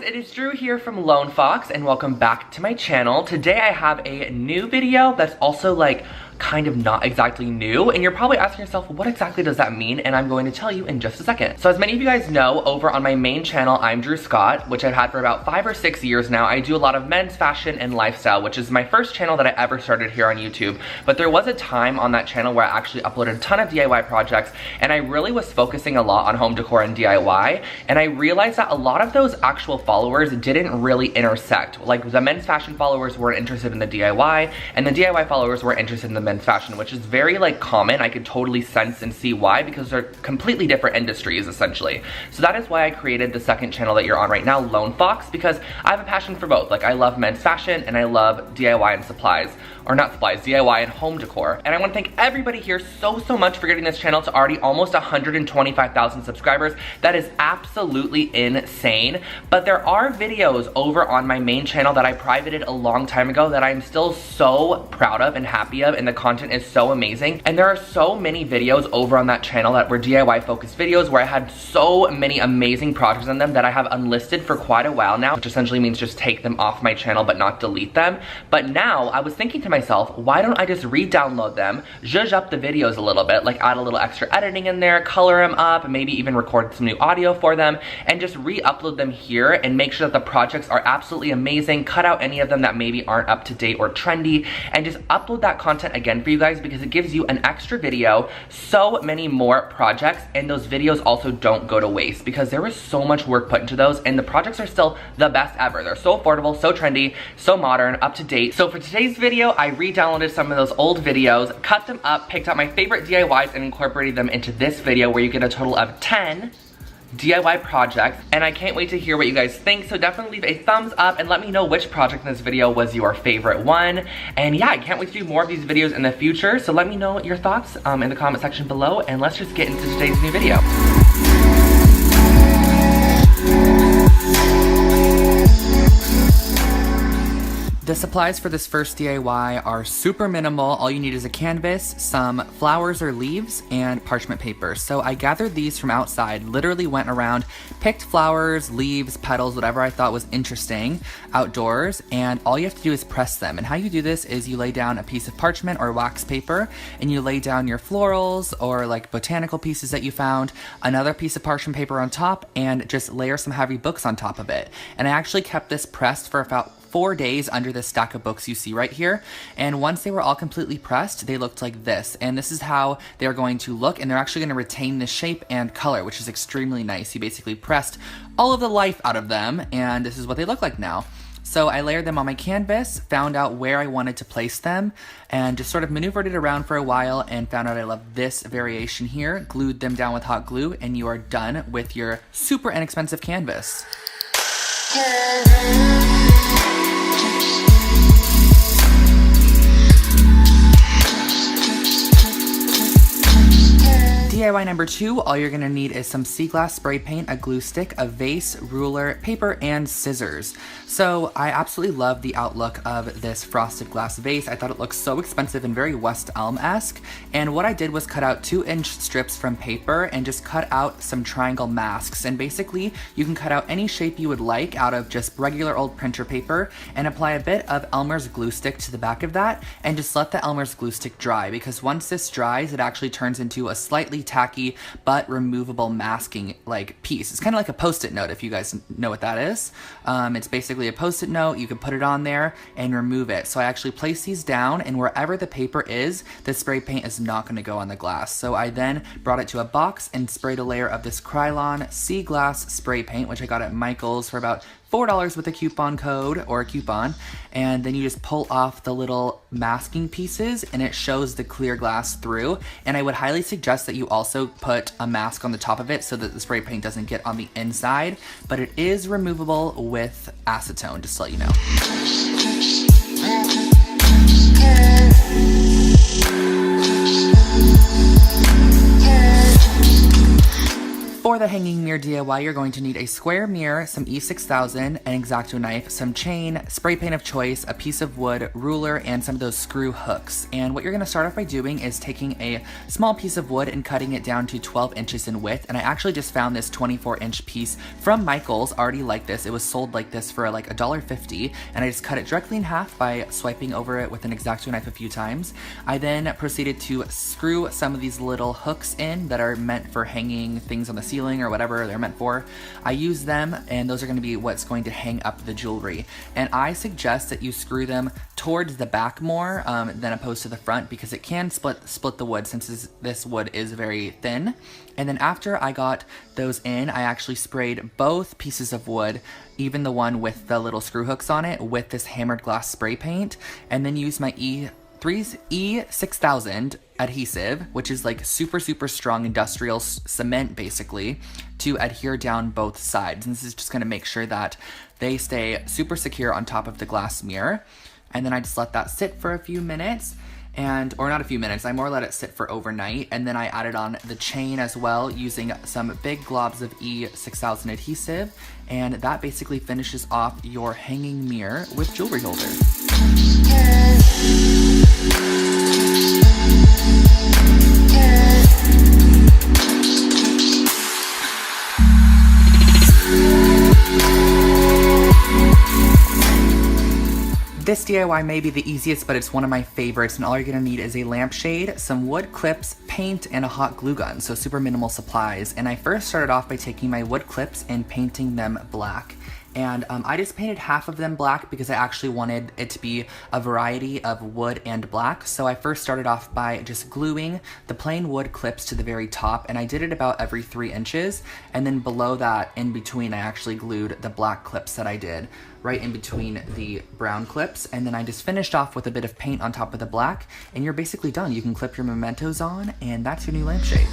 it is Drew here from Lone Fox and welcome back to my channel. Today I have a new video that's also like kind of not exactly new, and you're probably asking yourself, what exactly does that mean? And I'm going to tell you in just a second. So as many of you guys know, over on my main channel, I'm Drew Scott, which I've had for about 5 or 6 years now. I do a lot of men's fashion and lifestyle, which is my first channel that I ever started here on YouTube. But there was a time on that channel where I actually uploaded a ton of DIY projects, and I really was focusing a lot on home decor and DIY, and I realized that a lot of those actual followers didn't really intersect. Like the men's fashion followers weren't interested in the DIY, and the DIY followers were interested in the men's fashion, which is very like common. I could totally sense and see why, because they're completely different industries essentially. So that is why I created the second channel that you're on right now, Lone Fox, because I have a passion for both. Like I love men's fashion and I love DIY and supplies. Or not supplies, DIY and home decor. And I want to thank everybody here so much for getting this channel to already almost 125,000 subscribers. That is absolutely insane. But there are videos over on my main channel that I privated a long time ago that I'm still so proud of and happy of, and the content is so amazing. And there are so many videos over on that channel that were DIY focused videos where I had so many amazing projects on them that I have unlisted for quite a while now, which essentially means just take them off my channel but not delete them. But now I was thinking to myself, why don't I just re-download them, zhuzh up the videos a little bit, like add a little extra editing in there, color them up, maybe even record some new audio for them, and just re-upload them here and make sure that the projects are absolutely amazing, cut out any of them that maybe aren't up to date or trendy, and just upload that content again for you guys, because it gives you an extra video, so many more projects, and those videos also don't go to waste because there was so much work put into those, and the projects are still the best ever. They're so affordable, so trendy, so modern, up to date. So for today's video, I re-downloaded some of those old videos, cut them up, picked out my favorite DIYs, and incorporated them into this video where you get a total of 10 DIY projects, and I can't wait to hear what you guys think. So definitely leave a thumbs up and let me know which project in this video was your favorite one. And yeah, I can't wait to do more of these videos in the future, so let me know your thoughts in the comment section below, and let's just get into today's new video. The supplies for this first DIY are super minimal. All you need is a canvas, some flowers or leaves, and parchment paper. So I gathered these from outside, literally went around, picked flowers, leaves, petals, whatever I thought was interesting outdoors, and all you have to do is press them. And how you do this is you lay down a piece of parchment or wax paper, and you lay down your florals or like botanical pieces that you found, another piece of parchment paper on top, and just layer some heavy books on top of it. And I actually kept this pressed for about 4 days under this stack of books you see right here, and once they were all completely pressed, they looked like this, and this is how they're going to look, and they're actually going to retain the shape and color, which is extremely nice. You basically pressed all of the life out of them, and this is what they look like now. So I layered them on my canvas, found out where I wanted to place them, and just sort of maneuvered it around for a while and found out I love this variation here, glued them down with hot glue, and you are done with your super inexpensive canvas. DIY number 2, all you're gonna need is some sea glass spray paint, a glue stick, a vase, ruler, paper, and scissors. So I absolutely love the outlook of this frosted glass vase. I thought it looked so expensive and very West Elm-esque. And what I did was cut out 2-inch strips from paper and just cut out some triangle masks. And basically, you can cut out any shape you would like out of just regular old printer paper and apply a bit of Elmer's glue stick to the back of that and just let the Elmer's glue stick dry, because once this dries, it actually turns into a slightly tacky but removable masking like piece. It's kind of like a post-it note, if you guys know what that is. It's basically a post-it note. You can put it on there and remove it. So I actually place these down, and wherever the paper is, the spray paint is not going to go on the glass. So I then brought it to a box and sprayed a layer of this Krylon Sea Glass spray paint, which I got at Michael's for about $4 with a coupon code or a coupon, and then you just pull off the little masking pieces and it shows the clear glass through. And I would highly suggest that you also put a mask on the top of it so that the spray paint doesn't get on the inside, but it is removable with acetone, just to let you know. For the hanging mirror DIY, you're going to need a square mirror, some E6000, an X-Acto knife, some chain, spray paint of choice, a piece of wood, ruler, and some of those screw hooks. And what you're going to start off by doing is taking a small piece of wood and cutting it down to 12 inches in width. And I actually just found this 24-inch piece from Michael's already like this. It was sold like this for like $1.50, and I just cut it directly in half by swiping over it with an X-Acto knife a few times. I then proceeded to screw some of these little hooks in that are meant for hanging things on the ceiling or whatever they're meant for. I use them, and those are going to be what's going to hang up the jewelry. And I suggest that you screw them towards the back more than opposed to the front, because it can split the wood, since this wood is very thin. And then after I got those in, I actually sprayed both pieces of wood, even the one with the little screw hooks on it, with this hammered glass spray paint, and then used my E6000 adhesive, which is like super strong industrial cement basically, to adhere down both sides. And this is just going to make sure that they stay super secure on top of the glass mirror. And then I just let that sit for a few minutes, or not a few minutes, I more let it sit for overnight. And then I added on the chain as well, using some big globs of E6000 adhesive, and that basically finishes off your hanging mirror with jewelry holder. This DIY may be the easiest, but it's one of my favorites, and all you're gonna need is a lampshade, some wood clips, paint, and a hot glue gun, so super minimal supplies. And I first started off by taking my wood clips and painting them black. And I just painted half of them black because I actually wanted it to be a variety of wood and black. So I first started off by just gluing the plain wood clips to the very top, and I did it about every 3 inches. And then below that, in between, I actually glued the black clips that I did right in between the brown clips. And then I just finished off with a bit of paint on top of the black, and you're basically done. You can clip your mementos on, and that's your new lampshade.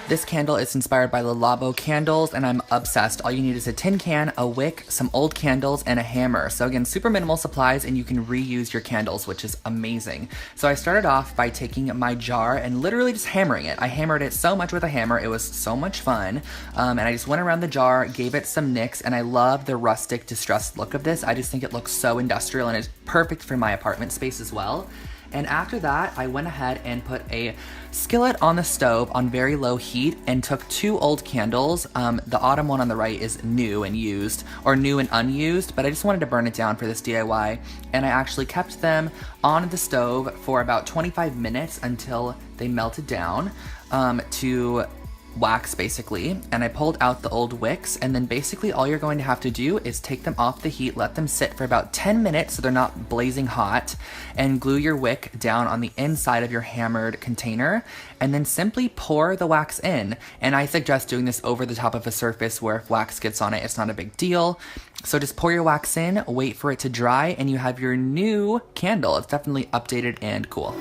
This candle is inspired by the Labo candles, and I'm obsessed. All you need is a tin can, a wick, some old candles, and a hammer. So again, super minimal supplies, and you can reuse your candles, which is amazing. So I started off by taking my jar and literally just hammering it. I hammered it so much with a hammer, it was so much fun. And I just went around the jar, gave it some nicks, and I love the rustic, distressed look of this. I just think it looks so industrial, and it's perfect for my apartment space as well. And after that, I went ahead and put a skillet on the stove on very low heat and took 2 old candles. The autumn one on the right is new and used, or new and unused, but I just wanted to burn it down for this DIY. And I actually kept them on the stove for about 25 minutes until they melted down to wax basically. And I pulled out the old wicks, and then basically all you're going to have to do is take them off the heat, let them sit for about 10 minutes so they're not blazing hot, and glue your wick down on the inside of your hammered container, and then simply pour the wax in. And I suggest doing this over the top of a surface where if wax gets on it, it's not a big deal. So just pour your wax in, wait for it to dry, and you have your new candle. It's definitely updated and cool.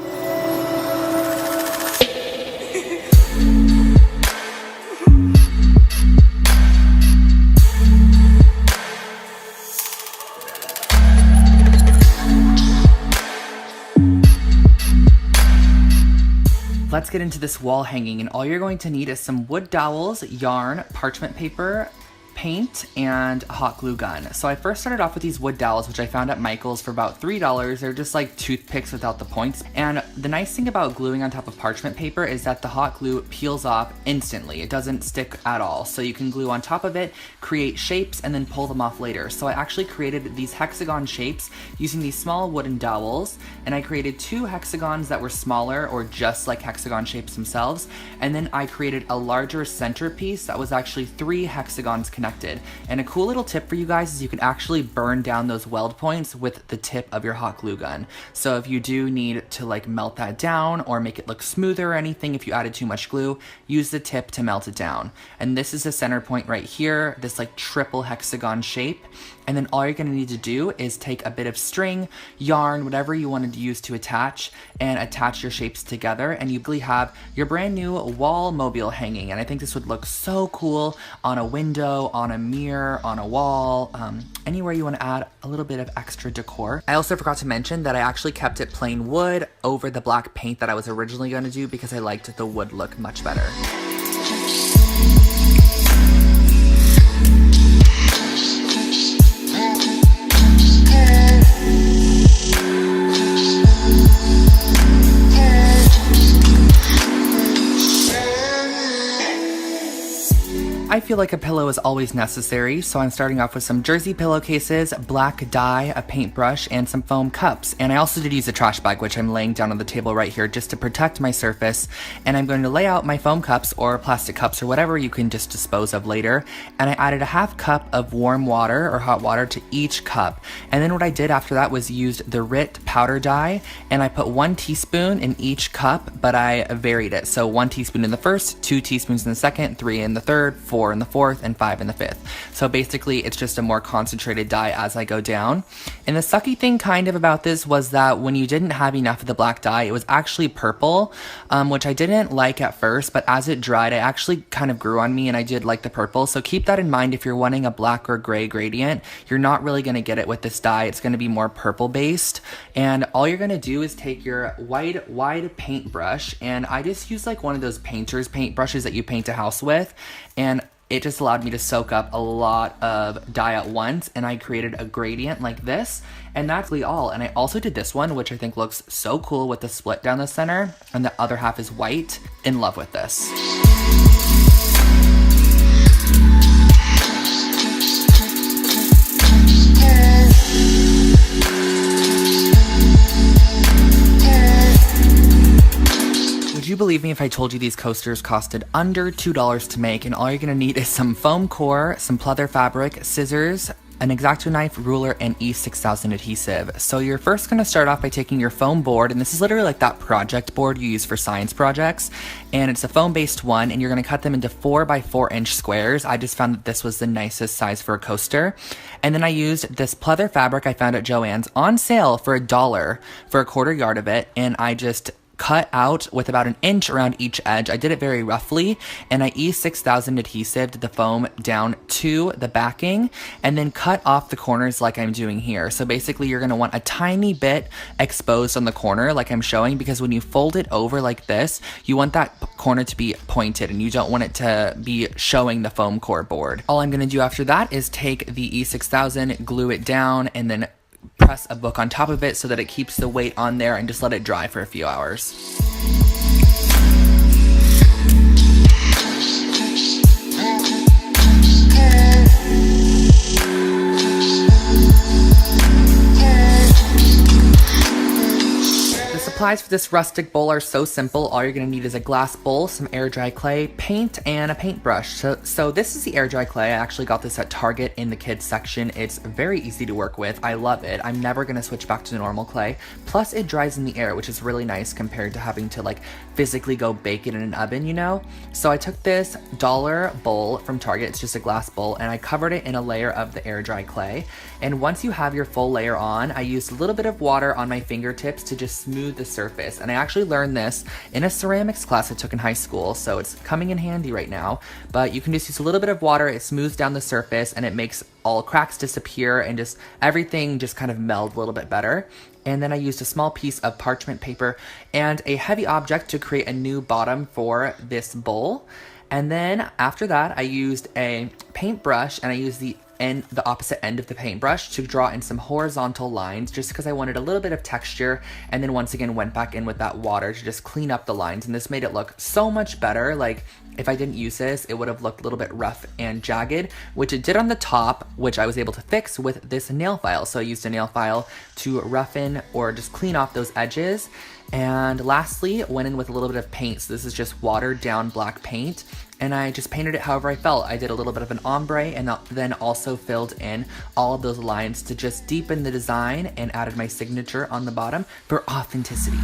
Let's get into this wall hanging, and all you're going to need is some wood dowels, yarn, parchment paper, paint, and a hot glue gun. So I first started off with these wood dowels, which I found at Michael's for about $3. They're just like toothpicks without the points. And the nice thing about gluing on top of parchment paper is that the hot glue peels off instantly. It doesn't stick at all. So you can glue on top of it, create shapes, and then pull them off later. So I actually created these hexagon shapes using these small wooden dowels, and I created 2 hexagons that were smaller, or just like hexagon shapes themselves. And then I created a larger centerpiece that was actually 3 hexagons connected. And a cool little tip for you guys is you can actually burn down those weld points with the tip of your hot glue gun. So if you do need to like melt that down or make it look smoother or anything, if you added too much glue, use the tip to melt it down. And this is the center point right here, this like triple hexagon shape. And then all you're gonna need to do is take a bit of string, yarn, whatever you wanted to use to attach, and attach your shapes together, and you really have your brand new wall mobile hanging. And I think this would look so cool on a window, on a mirror, on a wall, anywhere you want to add a little bit of extra decor. I also forgot to mention that I actually kept it plain wood over the black paint that I was originally going to do because I liked the wood look much better. I feel like a pillow is always necessary, so I'm starting off with some jersey pillowcases, black dye, a paintbrush, and some foam cups. And I also did use a trash bag, which I'm laying down on the table right here just to protect my surface. And I'm going to lay out my foam cups or plastic cups or whatever you can just dispose of later. And I added a half cup of warm water or hot water to each cup. And then what I did after that was used the Rit powder dye, and I put 1 teaspoon in each cup, but I varied it. So 1 teaspoon in the first, 2 teaspoons in the second, 3 in the third, 4 in the fourth, and 5 in the fifth. So basically it's just a more concentrated dye as I go down. And the sucky thing kind of about this was that when you didn't have enough of the black dye, it was actually purple, which I didn't like at first, but as it dried, it actually kind of grew on me and I did like the purple. So keep that in mind if you're wanting a black or gray gradient. You're not really going to get it with this dye. It's going to be more purple based. And all you're going to do is take your wide paintbrush, and I just use like one of those painter's paintbrushes that you paint a house with, and it just allowed me to soak up a lot of dye at once, and I created a gradient like this, and that's really all. And I also did this one, which I think looks so cool with the split down the center, and the other half is white. In love with this. Would you believe me if I told you these coasters costed under $2 to make, and all you're gonna need is some foam core, some pleather fabric, scissors, an X-Acto knife, ruler, and E6000 adhesive. So you're first gonna start off by taking your foam board, and this is literally like that project board you use for science projects, and it's a foam-based one, and you're gonna cut them into 4 by 4 inch squares. I just found that this was the nicest size for a coaster. And then I used this pleather fabric I found at Joann's on sale for $1 for a 1/4 yard of it, and I just cut out with about 1 inch around each edge. I did it very roughly, and I E6000 adhesived the foam down to the backing and then cut off the corners like I'm doing here. So basically you're gonna want a tiny bit exposed on the corner like I'm showing, because when you fold it over like this, you want that corner to be pointed and you don't want it to be showing the foam core board. All I'm gonna do after that is take the E6000, glue it down, and then press a book on top of it so that it keeps the weight on there, and just let it dry for a few hours. Supplies for this rustic bowl are so simple. All you're gonna need is a glass bowl, some air dry clay, paint, and a paintbrush. So this is the air dry clay. I actually got this at Target in the kids section. It's very easy to work with. I love it. I'm never gonna switch back to the normal clay. Plus it dries in the air, which is really nice compared to having to like physically go bake it in an oven, you know? So I took this dollar bowl from Target, it's just a glass bowl, and I covered it in a layer of the air dry clay. And once you have your full layer on, I used a little bit of water on my fingertips to just smooth the surface. And I actually learned this in a ceramics class I took in high school, so it's coming in handy right now. But you can just use a little bit of water, it smooths down the surface, and it makes all cracks disappear and just everything just kind of meld a little bit better. And then I used a small piece of parchment paper and a heavy object to create a new bottom for this bowl. And then after that, I used a paintbrush, and I used the opposite end of the paintbrush to draw in some horizontal lines just because I wanted a little bit of texture, and then once again went back in with that water to just clean up the lines, and this made it look so much better. Like if I didn't use this, it would have looked a little bit rough and jagged, which it did on the top, which I was able to fix with this nail file. So I used a nail file to roughen or just clean off those edges. And lastly, went in with a little bit of paint. So this is just watered down black paint, and I just painted it however I felt. I did a little bit of an ombre, and then also filled in all of those lines to just deepen the design, and added my signature on the bottom for authenticity.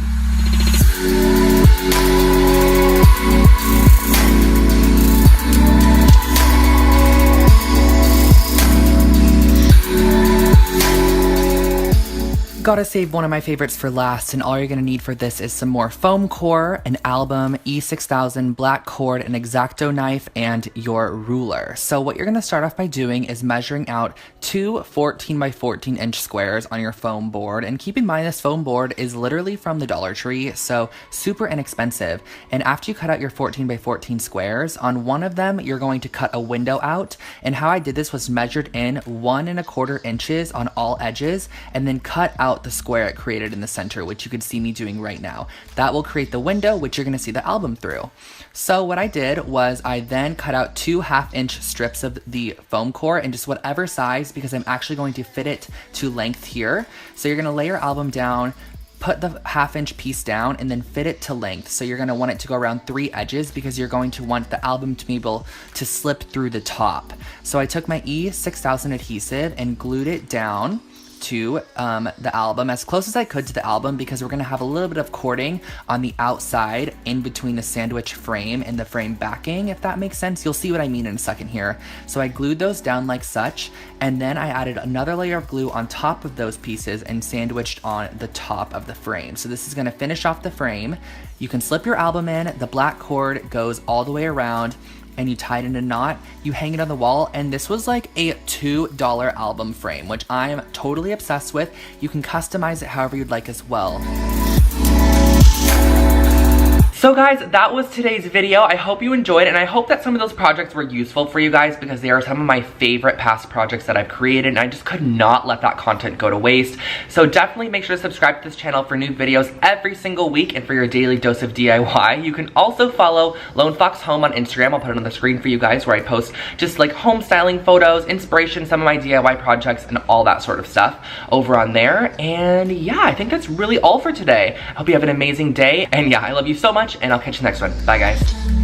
gotta save one of my favorites for last, and all you're gonna need for this is some more foam core, an album, E6000, black cord, an X-Acto knife, and your ruler. So what you're gonna start off by doing is measuring out two 14 by 14 inch squares on your foam board. And keep in mind, this foam board is literally from the Dollar Tree, so super inexpensive. And after you cut out your 14 by 14 squares, on one of them, you're going to cut a window out. And how I did this was measured in 1 1/4 inches on all edges, and then cut out the square it created in the center, which you can see me doing right now. That will create the window, which you're gonna see the album through. So what I did was I then cut out 2 1/2-inch strips of the foam core in just whatever size, because I'm actually going to fit it to length here. So you're gonna lay your album down, put the 1/2-inch piece down, and then fit it to length. So you're gonna want it to go around 3 edges, because you're going to want the album to be able to slip through the top. So I took my E6000 adhesive and glued it down to the album as close as I could to the album, because we're gonna have a little bit of cording on the outside in between the sandwich frame and the frame backing, if that makes sense. You'll see what I mean in a second here. So I glued those down like such, and then I added another layer of glue on top of those pieces and sandwiched on the top of the frame. So this is gonna finish off the frame. You can slip your album in, the black cord goes all the way around, and you tie it in a knot, you hang it on the wall, and this was like a $2 album frame, which I am totally obsessed with. You can customize it however you'd like as well. So guys, that was today's video. I hope you enjoyed, and I hope that some of those projects were useful for you guys, because they are some of my favorite past projects that I've created, and I just could not let that content go to waste. So definitely make sure to subscribe to this channel for new videos every single week and for your daily dose of DIY. You can also follow Lone Fox Home on Instagram. I'll put it on the screen for you guys, where I post just like home styling photos, inspiration, some of my DIY projects, and all that sort of stuff over on there. And yeah, I think that's really all for today. I hope you have an amazing day, and yeah, I love you so much, and I'll catch you next one. Bye guys.